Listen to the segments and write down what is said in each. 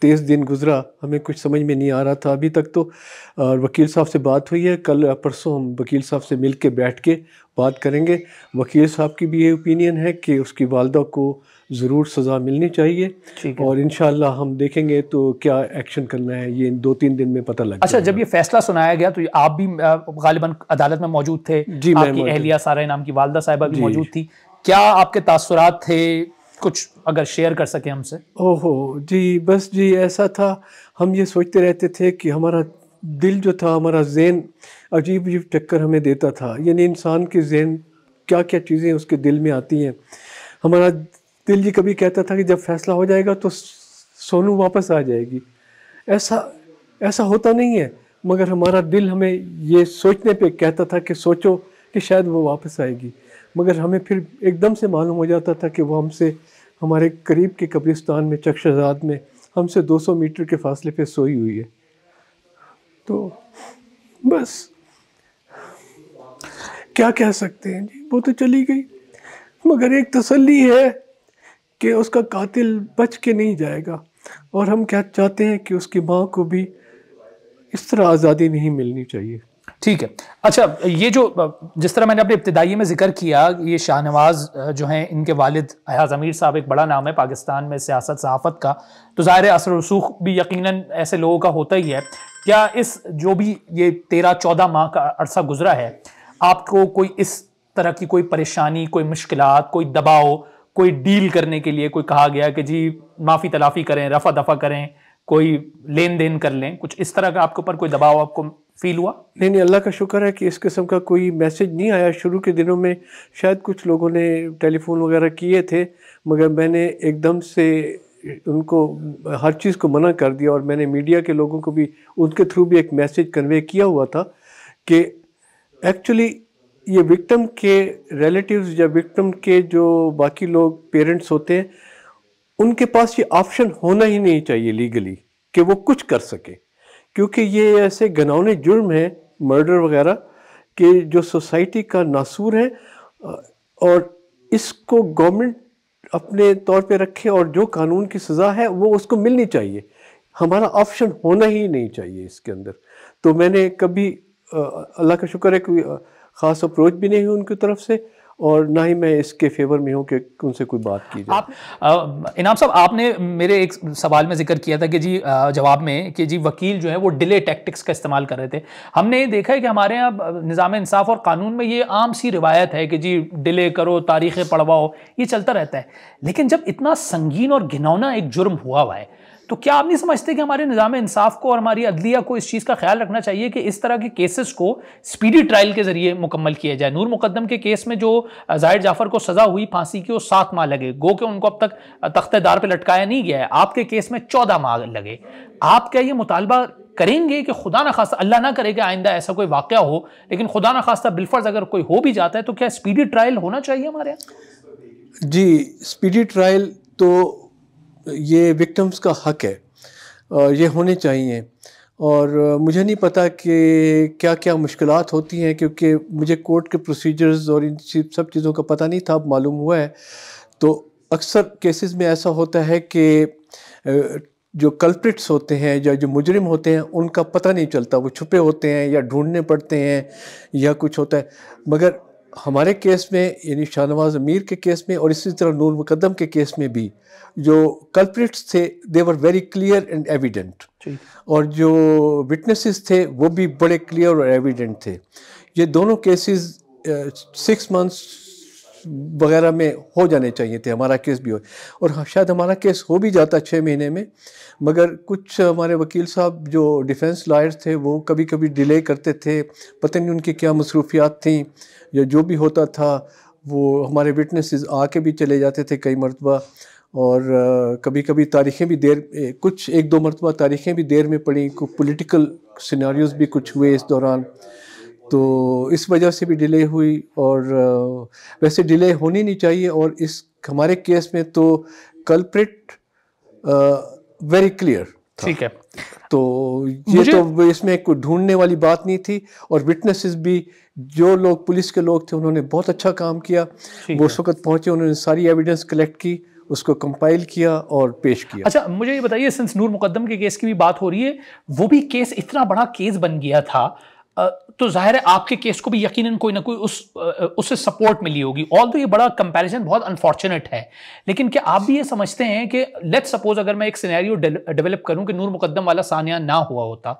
تیز دن گزرا, ہمیں کچھ سمجھ میں نہیں آ رہا تھا ابھی تک تو. اور وکیل صاحب سے بات ہوئی ہے, کل پرسوں ہم وکیل صاحب سے مل کے بیٹھ کے بات کریں گے. وکیل صاحب کی بھی یہ اوپینین ہے کہ اس کی والدہ کو ضرور سزا ملنی چاہیے, اور انشاءاللہ ہم دیکھیں گے تو کیا ایکشن کرنا ہے, یہ 2-3 دن میں پتہ لگ جائے گا. اچھا, جب یہ فیصلہ سنایا گیا تو آپ بھی غالباً عدالت میں موجود تھے, جی, آپ کی اہلیہ سارہ انعام کی والدہ صاحبہ بھی موجود تھی, کیا آپ کے تاثرات تھے, کچھ اگر شیئر کر سکیں ہم سے؟ جی بس جی ایسا تھا, ہم یہ سوچتے رہتے تھے کہ ہمارا دل جو تھا, ہمارا ذہن عجیب عجیب چکر ہمیں دیتا تھا. یعنی انسان کے ذہن کیا کیا چیزیں اس کے دل میں آتی ہیں. ہمارا دل یہ کبھی کہتا تھا کہ جب فیصلہ ہو جائے گا تو سونو واپس آ جائے گی. ایسا ہوتا نہیں ہے, مگر ہمارا دل ہمیں یہ سوچنے پہ کہتا تھا کہ سوچو کہ شاید وہ واپس آئے گی. مگر ہمیں پھر ایک دم سے معلوم ہو جاتا تھا کہ وہ ہم سے ہمارے قریب کے قبرستان میں چک شہزاد میں ہم سے 200 میٹر کے فاصلے پہ سوئی ہوئی ہے. تو بس کیا کہہ سکتے ہیں جی, وہ تو چلی گئی, مگر ایک تسلی ہے کہ اس کا قاتل بچ کے نہیں جائے گا, اور ہم کیا چاہتے ہیں کہ اس کی ماں کو بھی اس طرح آزادی نہیں ملنی چاہیے. ٹھیک ہے. اچھا, یہ جو جس طرح میں نے اپنے ابتدائی میں ذکر کیا, یہ شاہ نواز جو ہیں, ان کے والد ایاز امیر صاحب ایک بڑا نام ہے پاکستان میں سیاست صحافت کا, تو ظاہر اثر رسوخ بھی یقیناً ایسے لوگوں کا ہوتا ہی ہے. کیا اس جو بھی یہ 13-14 ماہ کا عرصہ گزرا ہے, آپ کو کوئی اس طرح کی کوئی پریشانی, کوئی مشکلات, کوئی دباؤ, کوئی ڈیل کرنے کے لیے کوئی کہا گیا کہ جی معافی تلافی کریں, رفع دفع کریں, کوئی لین دین کر لیں, کچھ اس طرح کا آپ کے اوپر کوئی دباؤ آپ کو فیل ہوا؟ نہیں, اللہ کا شکر ہے کہ اس قسم کا کوئی میسج نہیں آیا. شروع کے دنوں میں شاید کچھ لوگوں نے ٹیلی فون وغیرہ کیے تھے, مگر میں نے ایک دم سے ان کو ہر چیز کو منع کر دیا, اور میں نے میڈیا کے لوگوں کو بھی ان کے تھرو بھی ایک میسج کنوے کیا ہوا تھا کہ ایکچولی یہ وکٹم کے ریلیٹیوز یا وکٹم کے جو باقی لوگ پیرنٹس ہوتے ہیں, ان کے پاس یہ آپشن ہونا ہی نہیں چاہیے لیگلی کہ وہ کچھ کر سکے, کیونکہ یہ ایسے گھناؤنے جرم ہیں, مرڈر وغیرہ, کہ جو سوسائٹی کا ناسور ہے, اور اس کو گورنمنٹ اپنے طور پہ رکھے, اور جو قانون کی سزا ہے وہ اس کو ملنی چاہیے. ہمارا آپشن ہونا ہی نہیں چاہیے اس کے اندر. تو میں نے کبھی, اللہ کا شکر ہے, کوئی خاص اپروچ بھی نہیں ہوئی ان کی طرف سے, اور نہ ہی میں اس کے فیور میں ہوں کہ ان سے کوئی بات کی جائے. انعام صاحب, آپ نے میرے ایک سوال میں ذکر کیا تھا کہ جی جواب میں کہ جی وکیل جو ہے وہ ڈیلے ٹیکٹکس کا استعمال کر رہے تھے. ہم نے یہ دیکھا ہے کہ ہمارے یہاں نظام انصاف اور قانون میں یہ عام سی روایت ہے کہ جی ڈیلے کرو, تاریخیں پڑھواؤ, یہ چلتا رہتا ہے. لیکن جب اتنا سنگین اور گھناؤنا ایک جرم ہوا ہے, تو کیا آپ نہیں سمجھتے کہ ہمارے نظام انصاف کو اور ہماری عدلیہ کو اس چیز کا خیال رکھنا چاہیے کہ اس طرح کے کیسز کو سپیڈی ٹرائل کے ذریعے مکمل کیا جائے؟ نور مقدم کے کیس میں جو زاہد جعفر کو سزا ہوئی پھانسی کی, وہ 7 ماہ لگے, گو کہ ان کو اب تک تختہ دار پہ لٹکایا نہیں گیا ہے. آپ کے کیس میں 14 ماہ لگے. آپ کیا یہ مطالبہ کریں گے کہ خدا نخواستہ, اللہ نہ کرے کہ آئندہ ایسا کوئی واقعہ ہو, لیکن خدا نخواستہ بالفرض اگر کوئی ہو بھی جاتا ہے تو کیا سپیڈی ٹرائل ہونا چاہیے ہمارے یہاں؟ جی, سپیڈی ٹرائل تو یہ وکٹمز کا حق ہے, یہ ہونے چاہیے. اور مجھے نہیں پتا کہ کیا کیا مشکلات ہوتی ہیں, کیونکہ مجھے کورٹ کے پروسیجرز اور ان سب چیزوں کا پتہ نہیں تھا, اب معلوم ہوا ہے. تو اکثر کیسز میں ایسا ہوتا ہے کہ جو کلپرٹس ہوتے ہیں یا جو مجرم ہوتے ہیں ان کا پتہ نہیں چلتا, وہ چھپے ہوتے ہیں یا ڈھونڈنے پڑتے ہیں یا کچھ ہوتا ہے. مگر ہمارے کیس میں, یعنی شاہ نواز امیر کے کیس میں اور اسی طرح نور مقدم کے کیس میں بھی, جو کلپریٹس تھے they were very clear and evident, اور جو وٹنسز تھے وہ بھی بڑے کلیئر اور ایویڈنٹ تھے. یہ دونوں کیسز 6 months وغیرہ میں ہو جانے چاہیے تھے, ہمارا کیس بھی ہو, اور شاید ہمارا کیس ہو بھی جاتا 6 مہینے میں. مگر کچھ ہمارے وکیل صاحب جو ڈیفینس لائرز تھے وہ کبھی کبھی ڈیلے کرتے تھے, پتہ نہیں ان کی کیا مصروفیات تھیں, یا جو بھی ہوتا تھا وہ ہمارے وٹنسز آ کے بھی چلے جاتے تھے کئی مرتبہ, اور کبھی کبھی تاریخیں بھی دیر, کچھ 1-2 مرتبہ تاریخیں بھی دیر میں پڑیں, پولیٹیکل سیناریوز بھی کچھ ہوئے اس دوران, تو اس وجہ سے بھی ڈیلے ہوئی. اور ویسے ڈیلے ہونی نہیں چاہیے, اور اس ہمارے کیس میں تو کلپریٹ ویری کلیئر تھا. ٹھیک ہے, تو یہ تو اس میں کوئی ڈھونڈنے والی بات نہیں تھی, اور وٹنسز بھی جو لوگ پولیس کے لوگ تھے انہوں نے بہت اچھا کام کیا. وہ اس وقت پہنچے, انہوں نے ساری ایویڈنس کلیکٹ کی, اس کو کمپائل کیا اور پیش کیا. اچھا مجھے یہ بتائیے, سنس نور مقدم کے کیس کی بھی بات ہو رہی ہے, وہ بھی کیس اتنا بڑا کیس بن گیا تھا, تو ظاہر ہے آپ کے کیس کو بھی یقیناً کوئی نہ کوئی اس سے سپورٹ ملی ہوگی. آل تو یہ بڑا کمپیریزن بہت انفارچونیٹ ہے, لیکن کیا آپ بھی یہ سمجھتے ہیں کہ لیٹ سپوز اگر میں ایک سینیریو ڈیولپ کروں کہ نور مقدم والا ثانیہ نہ ہوا ہوتا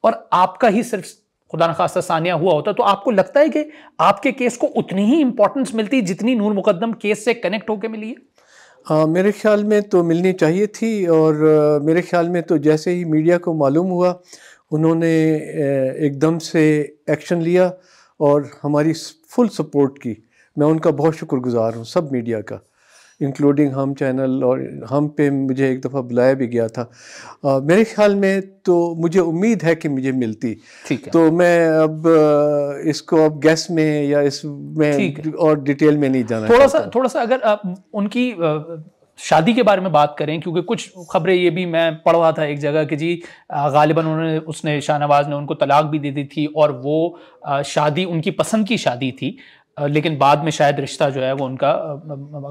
اور آپ کا ہی صرف خدا نخواستہ ثانیہ ہوا ہوتا, تو آپ کو لگتا ہے کہ آپ کے کیس کو اتنی ہی امپورٹنس ملتی جتنی نور مقدم کیس سے کنیکٹ ہو کے ملی ہے؟ میرے خیال میں تو ملنی چاہیے تھی, اور میرے خیال میں تو جیسے ہی میڈیا کو معلوم ہوا انہوں نے ایک دم سے ایکشن لیا اور ہماری فل سپورٹ کی. میں ان کا بہت شکر گزار ہوں, سب میڈیا کا, انکلوڈنگ ہم چینل, اور ہم پہ مجھے ایک دفعہ بلایا بھی گیا تھا. میرے خیال میں تو مجھے امید ہے کہ مجھے ملتی. تو میں اب اس کو اب گیس میں یا اس میں اور ڈیٹیل میں نہیں جانا. تھوڑا سا اگر ان کی شادی کے بارے میں بات کریں, کیونکہ کچھ خبریں یہ بھی میں پڑھ رہا تھا ایک جگہ کہ جی غالباً اس نے شاہ نواز نے ان کو طلاق بھی دے دی تھی, اور وہ شادی ان کی پسند کی شادی تھی, لیکن بعد میں شاید رشتہ جو ہے وہ ان کا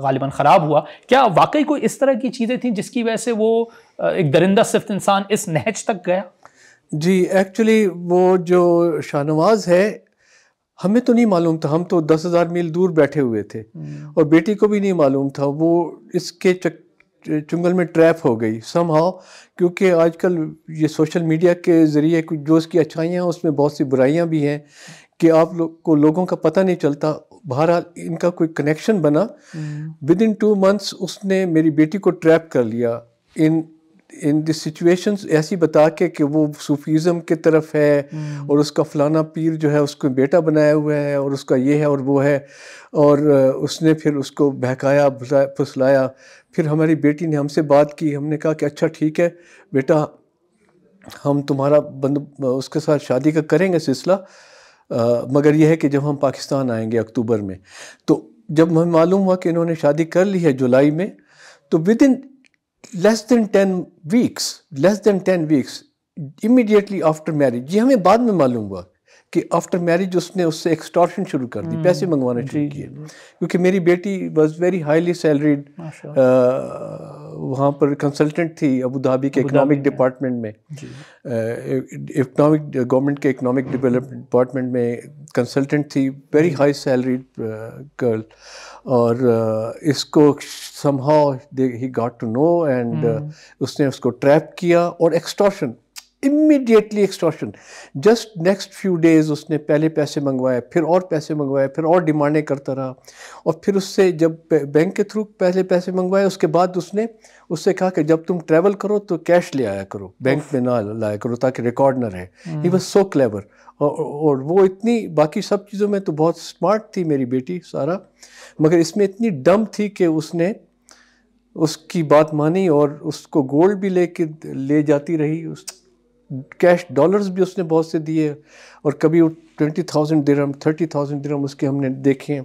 غالباً خراب ہوا. کیا واقعی کوئی اس طرح کی چیزیں تھیں جس کی وجہ سے وہ ایک درندہ صفت انسان اس نہج تک گیا؟ جی ایکچولی وہ جو شاہ نواز ہے ہمیں تو نہیں معلوم تھا, ہم تو 10,000 میل دور بیٹھے ہوئے تھے, اور بیٹی کو بھی نہیں معلوم تھا. وہ اس کے چنگل میں ٹریپ ہو گئی سم ہاؤ, کیونکہ آج کل یہ سوشل میڈیا کے ذریعے جو اس کی اچھائیاں ہیں اس میں بہت سی برائیاں بھی ہیں کہ آپ لوگوں کا پتہ نہیں چلتا. بہرحال ان کا کوئی کنیکشن بنا. ود ان 2 months اس نے میری بیٹی کو ٹریپ کر لیا ان دی سچویشنز, ایسی بتا کے کہ وہ صوفیزم کی طرف ہے, اور اس کا فلانا پیر جو ہے اس کو بیٹا بنایا ہوا ہے, اور اس کا یہ ہے اور وہ ہے, اور اس نے پھر اس کو بہکایا پھسلایا. پھر ہماری بیٹی نے ہم سے بات کی, ہم نے کہا کہ اچھا ٹھیک ہے بیٹا, ہم تمہارا اس کے ساتھ شادی کا کریں گے سلسلہ, مگر یہ ہے کہ جب ہم پاکستان آئیں گے اکتوبر میں. تو جب ہمیں معلوم ہوا کہ انہوں نے شادی کر لی ہے جولائی میں, تو with in less than 10 weeks immediately after marriage, یہ ہمیں بعد میں معلوم ہوا کہ آفٹر میرج اس نے اس سے ایکسٹارشن شروع کر دی, پیسے منگوانا شروع کیے. کیونکہ میری بیٹی واز ویری ہائیلی سیلریڈ, وہاں پر کنسلٹنٹ تھی ابو دھابی کے اکنامک ڈپارٹمنٹ میں, گورنمنٹ کے اکنامک ڈیولپمنٹ ڈپارٹمنٹ میں کنسلٹنٹ تھی, ویری ہائی سیلریڈ گرل. اور اس کو somehow he got to know, and اس نے اس کو ٹریپ کیا, اور extortion, immediately extortion. Just next few days اس نے پہلے پیسے منگوائے, پھر اور پیسے منگوائے, پھر اور ڈیمانڈیں کرتا رہا, اور پھر اس سے جب بینک کے تھرو پہلے پیسے منگوائے, اس کے بعد اس نے اس سے کہا کہ جب تم ٹریول کرو تو کیش لے آیا کرو, بینک میں نہ لایا کرو تاکہ ریکارڈ نہ رہے. ہی واز سو کلیور, اور وہ اتنی باقی سب چیزوں میں تو بہت اسمارٹ تھی میری بیٹی سارا, مگر اس میں اتنی ڈم تھی کہ اس نے اس کی بات مانی, اور اس کو گولڈ بھی لے جاتی رہی, کیش ڈالرز بھی اس نے بہت سے دیے, اور کبھی 20,000 درہم 30,000 درہم اس کے ہم نے دیکھے ہیں,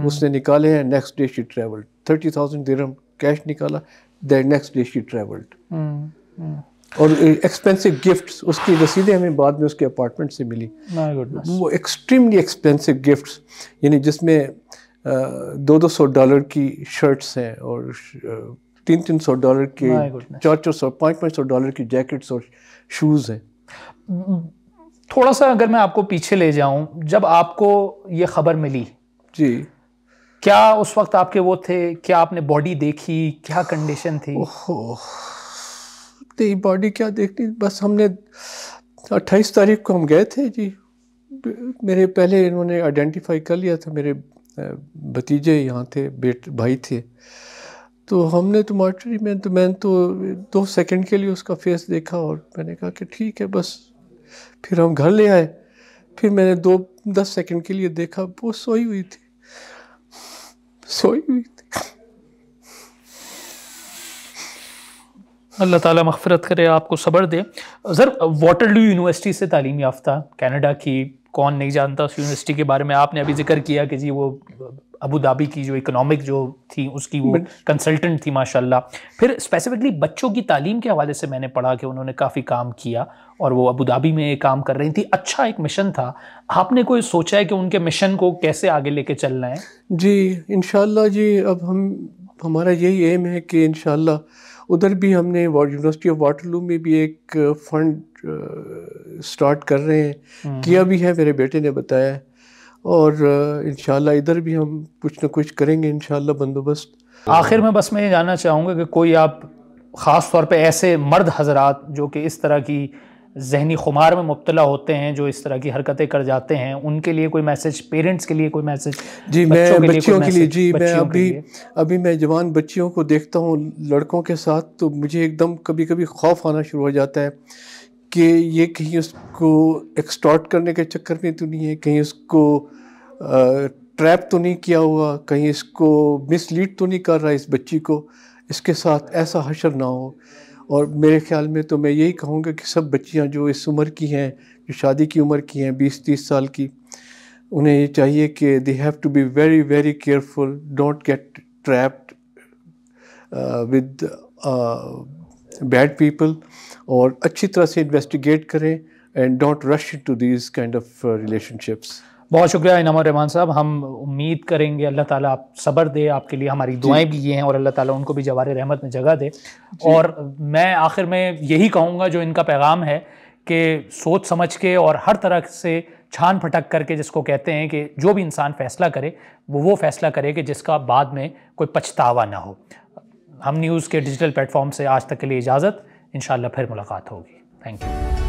اس نے نکالے ہیں. نیکسٹ ڈے شی ٹریولڈ, 30,000 درہم کیش نکالا, نیکسٹ ڈے شی ٹریولڈ. اور ایکسپینسو گفٹس, اس کی رسیدیں ہمیں بعد میں اس کے اپارٹمنٹ سے ملی, وہ ایکسٹریملی ایکسپینسو گفٹس, یعنی جس میں $200 کی شرٹس ہیں, اور $300 کی, $400 $500 کی جیکٹس اور شوز ہیں. تھوڑا سا اگر میں آپ کو پیچھے لے جاؤں, جب آپ کو یہ خبر ملی, جی کیا اس وقت آپ کے وہ تھے, کیا آپ نے باڈی دیکھی, کیا کنڈیشن تھی؟ نہیں باڈی کیا دیکھنی, بس ہم نے 28 تاریخ کو ہم گئے تھے. جی میرے پہلے انہوں نے آئیڈینٹیفائی کر لیا تھا, میرے بھتیجے یہاں تھے, بھائی تھے, تو ہم نے تو مارٹری میں تو میں تو 2 سیکنڈ کے لیے اس کا فیس دیکھا, اور میں نے کہا کہ ٹھیک ہے بس. پھر ہم گھر لے آئے, پھر میں نے 10 سیکنڈ کے لیے دیکھا, وہ سوئی ہوئی تھی. اللہ تعالیٰ مغفرت کرے, آپ کو صبر دے. سر واٹرلو یونیورسٹی سے تعلیم یافتہ, کینیڈا کی کون نہیں جانتا اس یونیورسٹی کے بارے میں. آپ نے ابھی ذکر کیا کہ جی وہ ابو دھابی کی جو اکنامک جو تھی اس کی وہ کنسلٹنٹ تھی ماشاءاللہ. پھر اسپیسیفکلی بچوں کی تعلیم کے حوالے سے میں نے پڑھا کہ انہوں نے کافی کام کیا اور وہ ابو دھابی میں کام کر رہی تھی. اچھا ایک مشن تھا. آپ نے کوئی سوچا ہے کہ ان کے مشن کو کیسے آگے لے کے چلنا ہے؟ جی انشاءاللہ جی اب ہمارا یہی ایم ہے کہ انشاءاللہ ادھر بھی ہم نے یونیورسٹی آف واٹرلو میں بھی ایک فنڈ سٹارٹ کر رہے ہیں, کیا بھی ہے, میرے بیٹے نے بتایا ہے, اور انشاءاللہ ادھر بھی ہم کچھ نہ کچھ کریں گے انشاءاللہ بندوبست. آخر میں بس میں یہ جاننا چاہوں گا کہ کوئی آپ خاص طور پہ ایسے مرد حضرات جو کہ اس طرح کی ذہنی خمار میں مبتلا ہوتے ہیں, جو اس طرح کی حرکتیں کر جاتے ہیں, ان کے لیے کوئی میسج, پیرنٹس کے لیے کوئی میسج؟ جی میں بچیوں کے لیے, جی میں ابھی میں جوان بچیوں کو دیکھتا ہوں لڑکوں کے ساتھ, تو مجھے ایک دم کبھی کبھی خوف آنا شروع ہو جاتا ہے کہ یہ کہیں اس کو ایکسٹارٹ کرنے کے چکر میں تو نہیں ہے, کہیں اس کو ٹریپ تو نہیں کیا ہوا, کہیں اس کو مس لیڈ تو نہیں کر رہا اس بچی کو, اس کے ساتھ ایسا حشر نہ ہو. اور میرے خیال میں تو میں یہی کہوں گا کہ سب بچیاں جو اس عمر کی ہیں, جو شادی کی عمر کی ہیں 20-30 سال کی, انہیں یہ چاہیے کہ they have to be very very careful, don't get trapped with bad people, اور اچھی طرح سے انویسٹیگیٹ کریں and don't rush into these kind of relationships. بہت شکریہ انعام الرحمان صاحب. ہم امید کریں گے اللہ تعالیٰ آپ صبر دے, آپ کے لیے ہماری دعائیں بھی یہ ہیں, اور اللہ تعالیٰ ان کو بھی جوار رحمت میں جگہ دے. اور میں آخر میں یہی کہوں گا جو ان کا پیغام ہے کہ سوچ سمجھ کے اور ہر طرح سے چھان پھٹک کر کے, جس کو کہتے ہیں کہ جو بھی انسان فیصلہ کرے وہ فیصلہ کرے کہ جس کا بعد میں کوئی پچھتاوا نہ ہو. ہم نیوز کے ڈیجیٹل پلیٹ فارم سے آج تک کے لیے اجازت, انشاءاللہ پھر ملاقات ہوگی. Thank you.